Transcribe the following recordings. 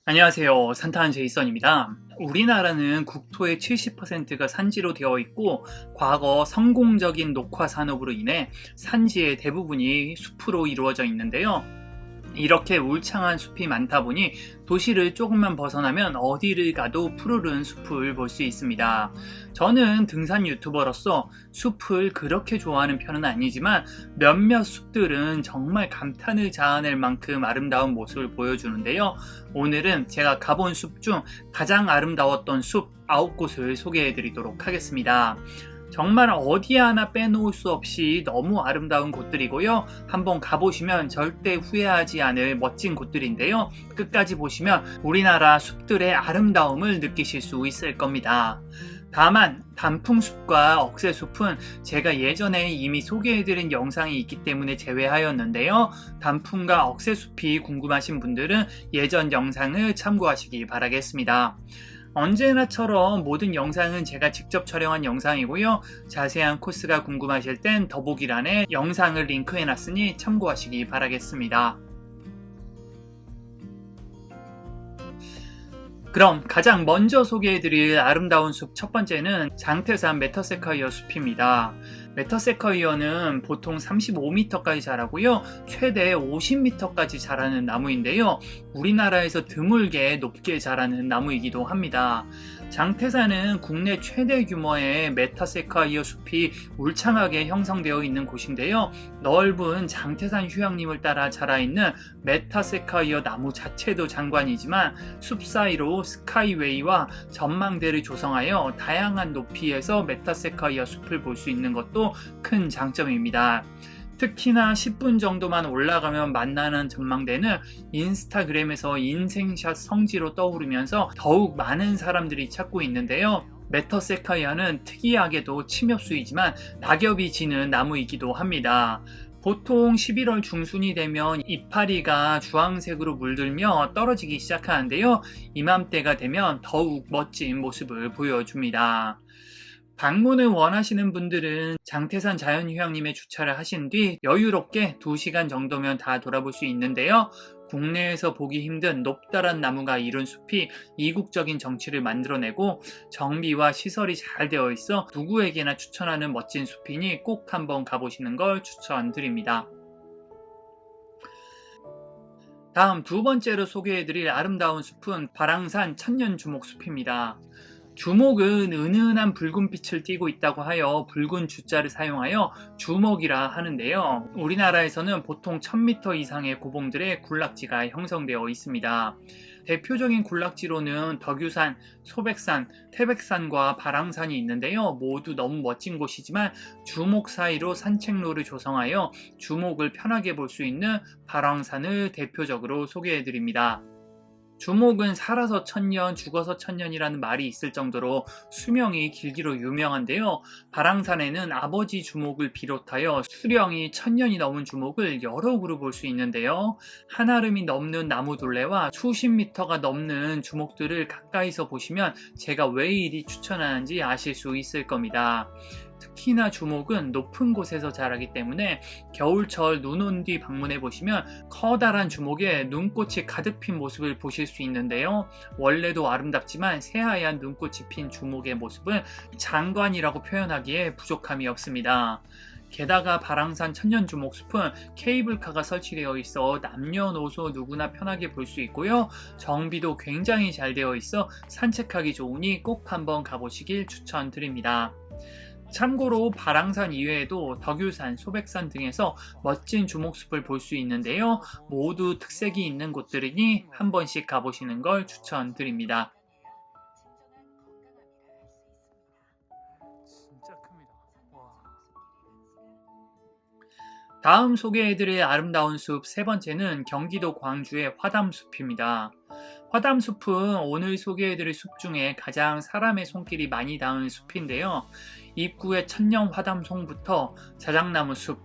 안녕하세요. 산타한 제이선입니다. 우리나라는 국토의 70%가 산지로 되어 있고 과거 성공적인 녹화 산업으로 인해 산지의 대부분이 숲으로 이루어져 있는데요. 이렇게 울창한 숲이 많다 보니 도시를 조금만 벗어나면 어디를 가도 푸르른 숲을 볼 수 있습니다. 저는 등산 유튜버로서 숲을 그렇게 좋아하는 편은 아니지만 몇몇 숲들은 정말 감탄을 자아낼 만큼 아름다운 모습을 보여주는데요. 오늘은 제가 가본 숲 중 가장 아름다웠던 숲 9곳을 소개해 드리도록 하겠습니다. 정말 어디 하나 빼놓을 수 없이 너무 아름다운 곳들이고요. 한번 가보시면 절대 후회하지 않을 멋진 곳들인데요. 끝까지 보시면 우리나라 숲들의 아름다움을 느끼실 수 있을 겁니다. 다만 단풍숲과 억새숲은 제가 예전에 이미 소개해드린 영상이 있기 때문에 제외하였는데요. 단풍과 억새숲이 궁금하신 분들은 예전 영상을 참고하시기 바라겠습니다. 언제나처럼 모든 영상은 제가 직접 촬영한 영상이고요. 자세한 코스가 궁금하실 땐 더보기란에 영상을 링크해놨으니 참고하시기 바라겠습니다. 그럼 가장 먼저 소개해드릴 아름다운 숲 첫 번째는 장태산 메타세카이어 숲입니다. 메타세카이어는 보통 35m까지 자라고요. 최대 50m까지 자라는 나무인데요. 우리나라에서 드물게 높게 자라는 나무이기도 합니다. 장태산은 국내 최대 규모의 메타세카이어 숲이 울창하게 형성되어 있는 곳인데요. 넓은 장태산 휴양림을 따라 자라있는 메타세카이어 나무 자체도 장관이지만 숲 사이로 스카이웨이와 전망대를 조성하여 다양한 높이에서 메타세카이어 숲을 볼 수 있는 것도 큰 장점입니다. 특히나 10분 정도만 올라가면 만나는 전망대는 인스타그램에서 인생샷 성지로 떠오르면서 더욱 많은 사람들이 찾고 있는데요. 메타세카이아는 특이하게도 침엽수이지만 낙엽이 지는 나무이기도 합니다. 보통 11월 중순이 되면 이파리가 주황색으로 물들며 떨어지기 시작하는데요. 이맘때가 되면 더욱 멋진 모습을 보여줍니다. 방문을 원하시는 분들은 장태산 자연휴양림에 주차를 하신 뒤 여유롭게 2시간 정도면 다 돌아볼 수 있는데요. 국내에서 보기 힘든 높다란 나무가 이룬 숲이 이국적인 정취를 만들어내고 정비와 시설이 잘 되어 있어 누구에게나 추천하는 멋진 숲이니 꼭 한번 가보시는 걸 추천드립니다. 다음 두 번째로 소개해드릴 아름다운 숲은 발왕산 천년주목숲입니다. 주목은 은은한 붉은 빛을 띠고 있다고 하여 붉은 주자를 사용하여 주목이라 하는데요. 우리나라에서는 보통 1000m 이상의 고봉들의 군락지가 형성되어 있습니다. 대표적인 군락지로는 덕유산, 소백산, 태백산과 발왕산이 있는데요. 모두 너무 멋진 곳이지만 주목 사이로 산책로를 조성하여 주목을 편하게 볼 수 있는 발왕산을 대표적으로 소개해드립니다. 주목은 살아서 천년, 죽어서 천년이라는 말이 있을 정도로 수명이 길기로 유명한데요. 발왕산에는 아버지 주목을 비롯하여 수령이 1000년이 넘은 주목을 여러 그루 볼 수 있는데요. 한아름이 넘는 나무둘레와 수십 미터가 넘는 주목들을 가까이서 보시면 제가 왜 이리 추천하는지 아실 수 있을 겁니다. 특히나 주목은 높은 곳에서 자라기 때문에 겨울철 눈 온 뒤 방문해 보시면 커다란 주목에 눈꽃이 가득 핀 모습을 보실 수 있는데요. 원래도 아름답지만 새하얀 눈꽃이 핀 주목의 모습은 장관이라고 표현하기에 부족함이 없습니다. 게다가 발왕산 천년주목숲은 케이블카가 설치되어 있어 남녀노소 누구나 편하게 볼 수 있고요. 정비도 굉장히 잘 되어 있어 산책하기 좋으니 꼭 한번 가보시길 추천드립니다. 참고로 발왕산 이외에도 덕유산, 소백산 등에서 멋진 주목숲을 볼 수 있는데요. 모두 특색이 있는 곳들이니 한 번씩 가보시는 걸 추천드립니다. 진짜 큽니다. 와. 다음 소개해드릴 아름다운 숲 세 번째는 경기도 광주의 화담숲입니다. 화담숲은 오늘 소개해드릴 숲 중에 가장 사람의 손길이 많이 닿은 숲인데요. 입구의 천년 화담송부터 자작나무 숲,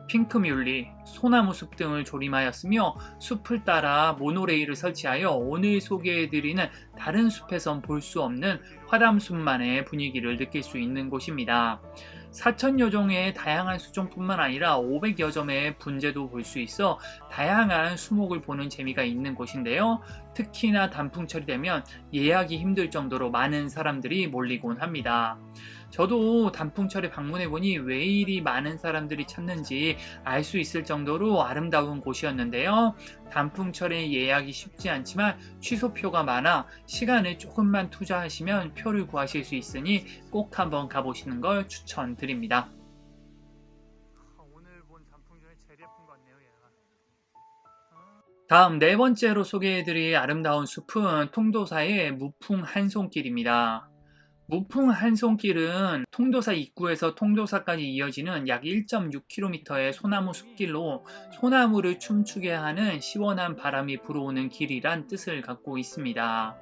핑크뮬리, 소나무 숲 등을 조림하였으며 숲을 따라 모노레일을 설치하여 오늘 소개해드리는 다른 숲에선 볼 수 없는 화담숲만의 분위기를 느낄 수 있는 곳입니다. 4000여 종의 다양한 수종뿐만 아니라 500여 점의 분재도 볼 수 있어 다양한 수목을 보는 재미가 있는 곳인데요. 특히나 단풍철이 되면 예약이 힘들 정도로 많은 사람들이 몰리곤 합니다. 저도 단풍철에 방문해보니 왜 이리 많은 사람들이 찾는지 알 수 있을 정도로 아름다운 곳이었는데요. 단풍철에 예약이 쉽지 않지만 취소표가 많아 시간을 조금만 투자하시면 표를 구하실 수 있으니 꼭 한번 가보시는 걸 추천드립니다. 오늘 본 단풍 중에 제일 예쁜 것 같네요, 얘가. 다음 네 번째로 소개해드릴 아름다운 숲은 통도사의 무풍 한송길입니다. 무풍 한송길은 통도사 입구에서 통도사까지 이어지는 약 1.6km의 소나무 숲길로 소나무를 춤추게 하는 시원한 바람이 불어오는 길이란 뜻을 갖고 있습니다.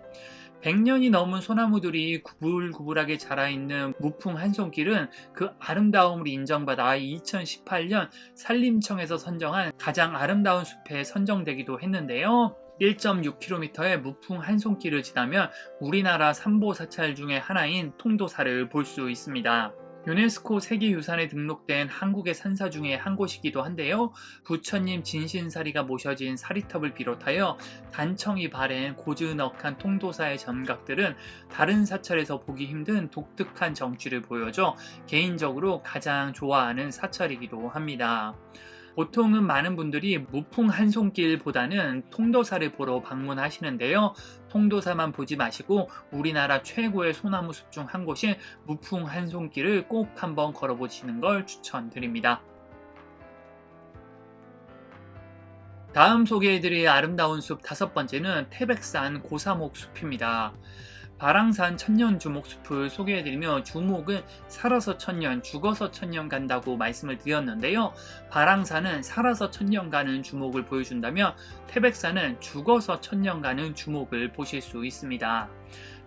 100년이 넘은 소나무들이 구불구불하게 자라있는 무풍 한송길은 그 아름다움을 인정받아 2018년 산림청에서 선정한 가장 아름다운 숲에 선정되기도 했는데요. 1.6km의 무풍 한송길을 지나면 우리나라 삼보사찰 중에 하나인 통도사를 볼 수 있습니다. 유네스코 세계유산에 등록된 한국의 산사 중에 한 곳이기도 한데요. 부처님 진신사리가 모셔진 사리탑을 비롯하여 단청이 바랜 고즈넉한 통도사의 점각들은 다른 사찰에서 보기 힘든 독특한 정취를 보여줘 개인적으로 가장 좋아하는 사찰이기도 합니다. 보통은 많은 분들이 무풍 한송길보다는 통도사를 보러 방문하시는데요. 통도사만 보지 마시고 우리나라 최고의 소나무 숲 중 한 곳인 무풍 한송길을 꼭 한번 걸어보시는 걸 추천드립니다. 다음 소개해드릴 아름다운 숲 다섯 번째는 태백산 고사목 숲입니다. 바랑산 천년주목숲을 소개해드리며 주목은 살아서 천년, 죽어서 천년 간다고 말씀을 드렸는데요. 바랑산은 살아서 천년 가는 주목을 보여준다면 태백산은 죽어서 천년 가는 주목을 보실 수 있습니다.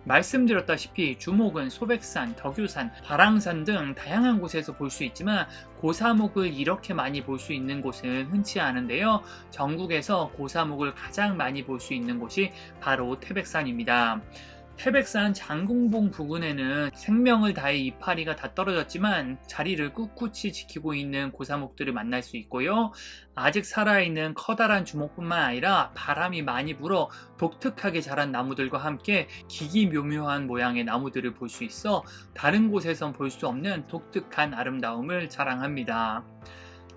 말씀드렸다시피 주목은 소백산, 덕유산, 바랑산 등 다양한 곳에서 볼 수 있지만 고사목을 이렇게 많이 볼 수 있는 곳은 흔치 않은데요. 전국에서 고사목을 가장 많이 볼 수 있는 곳이 바로 태백산입니다. 태백산 장궁봉 부근에는 생명을 다해 이파리가 다 떨어졌지만 자리를 꿋꿋이 지키고 있는 고사목들을 만날 수 있고요. 아직 살아있는 커다란 주목뿐만 아니라 바람이 많이 불어 독특하게 자란 나무들과 함께 기기묘묘한 모양의 나무들을 볼 수 있어 다른 곳에선 볼 수 없는 독특한 아름다움을 자랑합니다.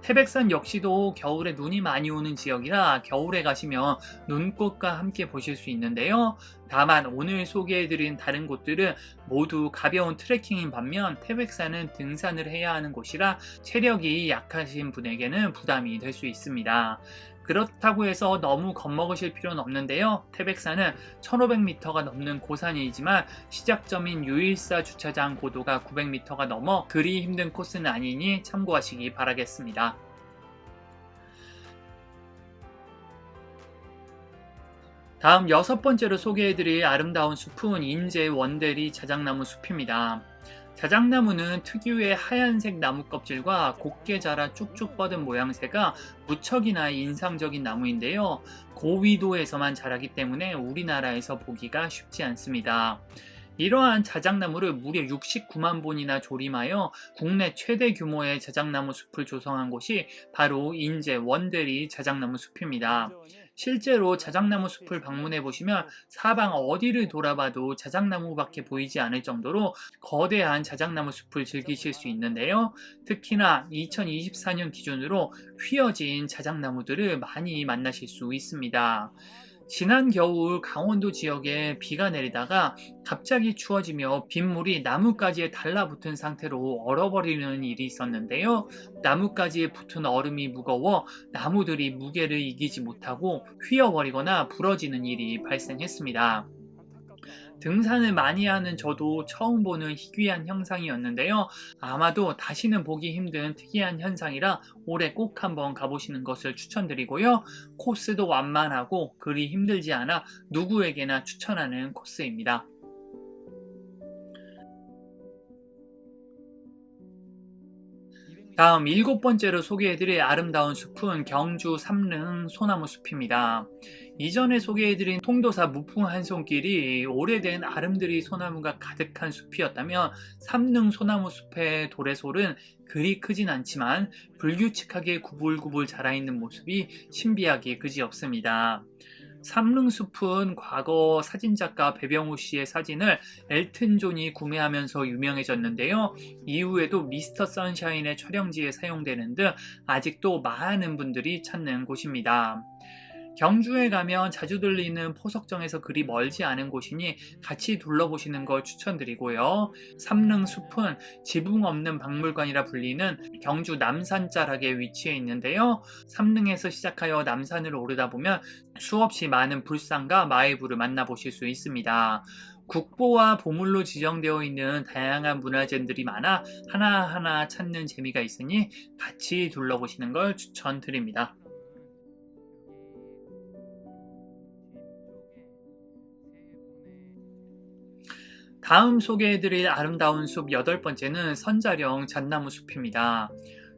태백산 역시도 겨울에 눈이 많이 오는 지역이라 겨울에 가시면 눈꽃과 함께 보실 수 있는데요. 다만 오늘 소개해드린 다른 곳들은 모두 가벼운 트레킹인 반면 태백산은 등산을 해야 하는 곳이라 체력이 약하신 분에게는 부담이 될 수 있습니다. 그렇다고 해서 너무 겁먹으실 필요는 없는데요. 태백산은 1500m가 넘는 고산이지만 시작점인 유일사 주차장 고도가 900m가 넘어 그리 힘든 코스는 아니니 참고하시기 바라겠습니다. 다음 여섯 번째로 소개해드릴 아름다운 숲은 인제 원대리 자작나무 숲입니다. 자작나무는 특유의 하얀색 나무 껍질과 곱게 자라 쭉쭉 뻗은 모양새가 무척이나 인상적인 나무인데요. 고위도에서만 자라기 때문에 우리나라에서 보기가 쉽지 않습니다. 이러한 자작나무를 무려 69만 본이나 조림하여 국내 최대 규모의 자작나무 숲을 조성한 곳이 바로 인제 원대리 자작나무 숲입니다. 실제로 자작나무 숲을 방문해 보시면 사방 어디를 돌아봐도 자작나무밖에 보이지 않을 정도로 거대한 자작나무 숲을 즐기실 수 있는데요. 특히나 2024년 기준으로 휘어진 자작나무들을 많이 만나실 수 있습니다. 지난 겨울 강원도 지역에 비가 내리다가 갑자기 추워지며 빗물이 나뭇가지에 달라붙은 상태로 얼어버리는 일이 있었는데요. 나뭇가지에 붙은 얼음이 무거워 나무들이 무게를 이기지 못하고 휘어버리거나 부러지는 일이 발생했습니다. 등산을 많이 하는 저도 처음 보는 희귀한 현상이었는데요. 아마도 다시는 보기 힘든 특이한 현상이라 올해 꼭 한번 가보시는 것을 추천드리고요. 코스도 완만하고 그리 힘들지 않아 누구에게나 추천하는 코스입니다. 다음 일곱 번째로 소개해드릴 아름다운 숲은 경주 삼릉 소나무 숲입니다. 이전에 소개해드린 통도사 무풍 한송길이 오래된 아름드리 소나무가 가득한 숲이었다면 삼릉 소나무 숲의 도래솔은 그리 크진 않지만 불규칙하게 구불구불 자라있는 모습이 신비하기 그지없습니다. 삼릉숲은 과거 사진작가 배병우 씨의 사진을 엘튼 존이 구매하면서 유명해졌는데요. 이후에도 미스터 선샤인의 촬영지에 사용되는 등 아직도 많은 분들이 찾는 곳입니다. 경주에 가면 자주 들리는 포석정에서 그리 멀지 않은 곳이니 같이 둘러보시는 걸 추천드리고요. 삼릉숲은 지붕 없는 박물관이라 불리는 경주 남산 자락에 위치해 있는데요. 삼릉에서 시작하여 남산을 오르다 보면 수없이 많은 불상과 마애부를 만나보실 수 있습니다. 국보와 보물로 지정되어 있는 다양한 문화재들이 많아 하나하나 찾는 재미가 있으니 같이 둘러보시는 걸 추천드립니다. 다음 소개해드릴 아름다운 숲 8번째는 선자령 잣나무 숲입니다.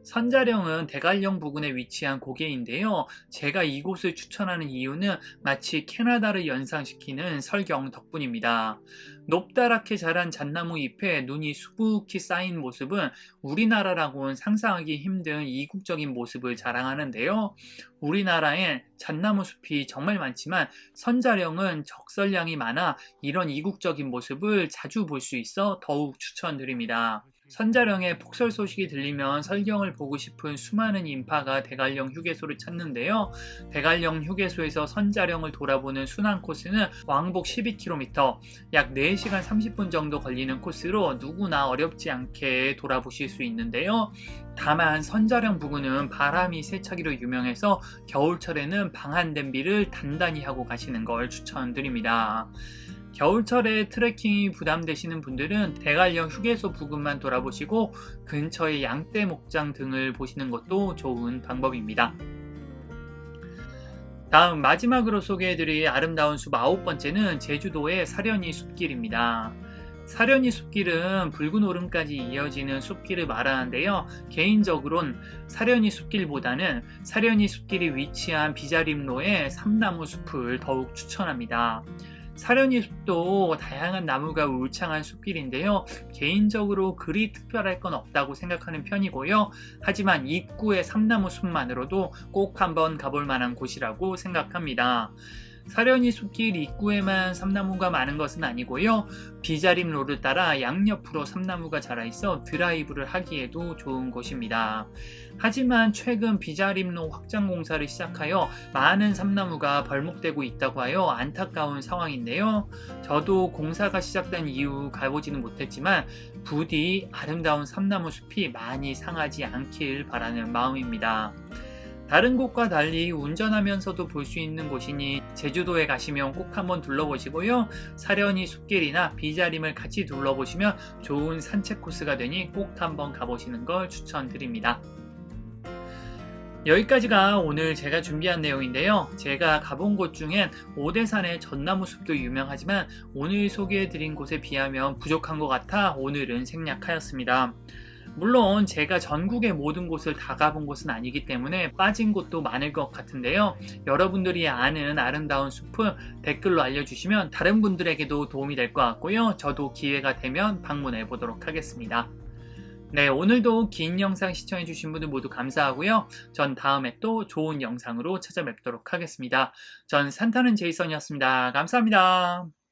선자령은 대관령 부근에 위치한 고개인데요. 제가 이곳을 추천하는 이유는 마치 캐나다를 연상시키는 설경 덕분입니다. 높다랗게 자란 잣나무 잎에 눈이 수북히 쌓인 모습은 우리나라라고는 상상하기 힘든 이국적인 모습을 자랑하는데요. 우리나라엔 잣나무 숲이 정말 많지만 선자령은 적설량이 많아 이런 이국적인 모습을 자주 볼 수 있어 더욱 추천드립니다. 선자령의 폭설 소식이 들리면 설경을 보고 싶은 수많은 인파가 대관령 휴게소를 찾는데요. 대관령 휴게소에서 선자령을 돌아보는 순환 코스는 왕복 12km, 약 4시간 30분 정도 걸리는 코스로 누구나 어렵지 않게 돌아보실 수 있는데요. 다만 선자령 부근은 바람이 세차기로 유명해서 겨울철에는 방한 냄비를 단단히 하고 가시는 걸 추천드립니다. 겨울철에 트레킹이 부담되시는 분들은 대관령 휴게소 부근만 돌아보시고 근처의 양떼 목장 등을 보시는 것도 좋은 방법입니다. 다음 마지막으로 소개해드릴 아름다운 숲 9번째는 제주도의 사려니 숲길입니다. 사려니 숲길은 붉은 오름까지 이어지는 숲길을 말하는데요. 개인적으론 사려니 숲길보다는 사려니 숲길이 위치한 비자림로의 삼나무 숲을 더욱 추천합니다. 사려니 숲도 다양한 나무가 울창한 숲길인데요. 개인적으로 그리 특별할 건 없다고 생각하는 편이고요. 하지만 입구의 삼나무 숲만으로도 꼭 한번 가볼 만한 곳이라고 생각합니다. 사려니 숲길 입구에만 삼나무가 많은 것은 아니고요. 비자림로를 따라 양옆으로 삼나무가 자라있어 드라이브를 하기에도 좋은 곳입니다. 하지만 최근 비자림로 확장 공사를 시작하여 많은 삼나무가 벌목되고 있다고 하여 안타까운 상황인데요. 저도 공사가 시작된 이후 가보지는 못했지만 부디 아름다운 삼나무 숲이 많이 상하지 않길 바라는 마음입니다. 다른 곳과 달리 운전하면서도 볼 수 있는 곳이니 제주도에 가시면 꼭 한번 둘러보시고요. 사려니 숲길이나 비자림을 같이 둘러보시면 좋은 산책 코스가 되니 꼭 한번 가보시는 걸 추천드립니다. 여기까지가 오늘 제가 준비한 내용인데요. 제가 가본 곳 중엔 오대산의 전나무 숲도 유명하지만 오늘 소개해드린 곳에 비하면 부족한 것 같아 오늘은 생략하였습니다. 물론 제가 전국의 모든 곳을 다 가본 곳은 아니기 때문에 빠진 곳도 많을 것 같은데요. 여러분들이 아는 아름다운 숲은 댓글로 알려주시면 다른 분들에게도 도움이 될 것 같고요. 저도 기회가 되면 방문해 보도록 하겠습니다. 네, 오늘도 긴 영상 시청해주신 분들 모두 감사하고요. 전 다음에 또 좋은 영상으로 찾아뵙도록 하겠습니다. 전 산타는 제이슨이었습니다. 감사합니다.